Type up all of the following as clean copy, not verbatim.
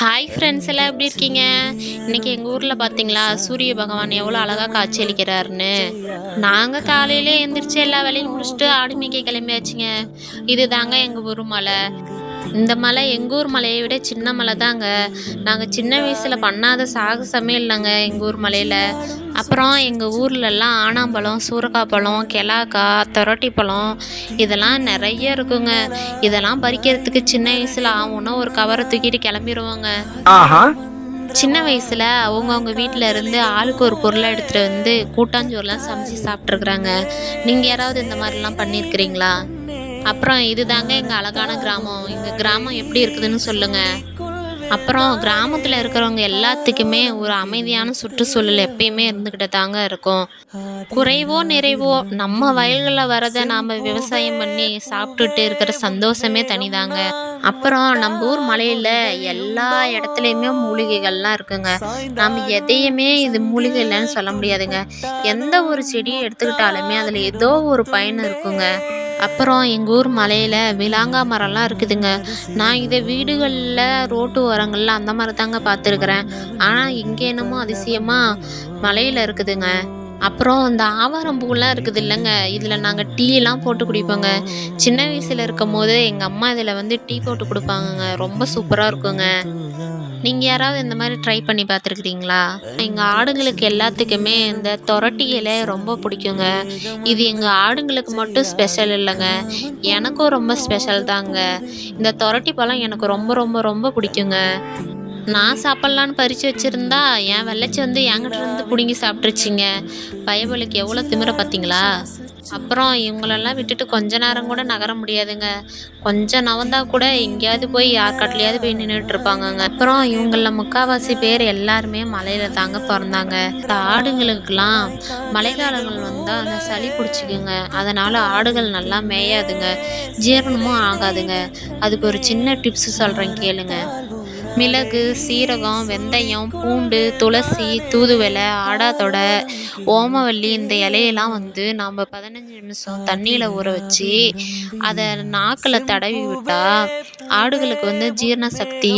Hi friends, எல்லாம் எப்படி இருக்கீங்க? இன்னைக்கு எங்கள் ஊரில் பார்த்தீங்களா, சூரிய பகவான் எவ்வளோ அழகாக காட்சியளிக்கிறாருன்னு. நாங்கள் காலையிலே எந்திரிச்சு எல்லா வேலையும் முடிச்சுட்டு ஆடு மேய்க்க கிளம்பியாச்சுங்க. இது தாங்க எங்கள் ஊர் மலை. இந்த மலை எங்கள் ஊர் மலையை விட சின்ன மலை தாங்க. நாங்கள் சின்ன வயசில் பண்ணாத சாகசமே இல்லைங்க எங்கள் ஊர் மலையில். அப்புறம் எங்கள் ஊர்லெல்லாம் ஆனாம்பழம், சூரக்காய் பழம், கெலாக்காய், தொரட்டி பழம் இதெல்லாம் நிறைய இருக்குங்க. இதெல்லாம் பறிக்கிறதுக்கு சின்ன வயசில் ஆகும்னா ஒரு கவரை தூக்கிட்டு கிளம்பிடுவோங்க. சின்ன வயசில் அவங்கவுங்க வீட்டில் இருந்து ஆளுக்கு ஒரு பொருளை எடுத்துகிட்டு வந்து கூட்டாஞ்சோறுலாம் சமைச்சு சாப்பிட்ருக்குறாங்க. நீங்கள் யாராவது இந்த மாதிரிலாம் பண்ணியிருக்கிறீங்களா? அப்புறம் இதுதாங்க எங்கள் அழகான கிராமம். எங்கள் கிராமம் எப்படி இருக்குதுன்னு சொல்லுங்கள். அப்புறம் கிராமத்தில் இருக்கிறவங்க எல்லாத்துக்குமே ஒரு அமைதியான சுற்றுச்சூழல் எப்பயுமே இருந்துக்கிட்டு தாங்க இருக்கும். குறைவோ நிறைவோ நம்ம வயல்களில் வரதை நாம் விவசாயம் பண்ணி சாப்பிட்டுட்டு இருக்கிற சந்தோஷமே தனிதாங்க. அப்புறம் நம்ம ஊர் மலையில் எல்லா இடத்துலையுமே மூலிகைகள்லாம் இருக்குங்க. நம்ம எதையுமே இது மூலிகை இல்லைன்னு சொல்ல முடியாதுங்க. எந்த ஒரு செடியை எடுத்துக்கிட்டாலுமே அதில் ஏதோ ஒரு பயன் இருக்குங்க. அப்புறம் எங்கள் ஊர் மலையில் விலாங்கா மரம்லாம் இருக்குதுங்க. நான் இதை வீடுகளில் ரோட்டு ஓரங்களில் அந்த மாதிரி தாங்க பார்த்துருக்குறேன். ஆனால் இங்கே என்னமோ அதிசயமாக மலையில் இருக்குதுங்க. அப்புறம் இந்த ஆவாரம்பூலாம் இருக்குது இல்லைங்க, இதில் நாங்கள் டீலாம் போட்டு குடிப்போங்க. சின்ன வயசில் இருக்கும் போது எங்கள் அம்மா இதில் வந்து டீ போட்டு கொடுப்பாங்கங்க. ரொம்ப சூப்பராக இருக்குங்க. நீங்கள் யாராவது இந்த மாதிரி ட்ரை பண்ணி பார்த்துருக்குறீங்களா? எங்கள் ஆடுங்களுக்கு எல்லாத்துக்குமே இந்த தொரட்டி இலை ரொம்ப பிடிக்குங்க. இது எங்கள் ஆடுங்களுக்கு மட்டும் ஸ்பெஷல் இல்லைங்க, எனக்கும் ரொம்ப ஸ்பெஷல் தாங்க. இந்த தொரட்டி பழம் எனக்கு ரொம்ப ரொம்ப ரொம்ப பிடிக்குங்க. நான் சாப்பிட்லான்னு பறித்து வச்சுருந்தா என் வெள்ளச்சி வந்து என்கிட்ட இருந்து பிடுங்கி சாப்பிட்ருச்சிங்க. பயபலுக்கு எவ்வளோ திமிர பார்த்தீங்களா? அப்புறம் இவங்களெல்லாம் விட்டுட்டு கொஞ்ச நேரம் கூட நகர முடியாதுங்க. கொஞ்சம் நவந்தா கூட எங்கேயாவது போய் யார் காட்டிலையாவது போய் நின்றுட்டு இருப்பாங்கங்க. அப்புறம் இவங்களில் முக்கால்வாசி பேர் எல்லாருமே மலையில தாங்க பிறந்தாங்க. இந்த ஆடுங்களுக்கெல்லாம் மழைக்காலங்கள் வந்தால் அந்த சளி பிடிச்சிக்குங்க. அதனால் ஆடுகள் நல்லா மேயாதுங்க, ஜீரணமும் ஆகாதுங்க. அதுக்கு ஒரு சின்ன டிப்ஸ் சொல்கிறேன் கேளுங்க. மிளகு, சீரகம், வெந்தயம், பூண்டு, துளசி, தூதுவளை, ஆடாதொடை, ஓமவல்லி இந்த இலையெல்லாம் வந்து நம்ம 15 நிமிஷம் தண்ணியில் ஊற வச்சு அதை நாக்கில் தடவி விட்டால் ஆடுகளுக்கு வந்து ஜீரண சக்தி,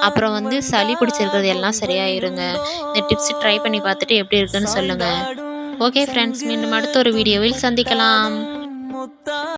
அப்புறம் வந்து சளி பிடிச்சிருக்கிறது எல்லாம் சரியாயிருங்க. இந்த டிப்ஸ் ட்ரை பண்ணி பார்த்துட்டு எப்படி இருக்குன்னு சொல்லுங்கள். ஓகே ஃப்ரெண்ட்ஸ், மீண்டும் அடுத்த ஒரு வீடியோவில் சந்திக்கலாம்.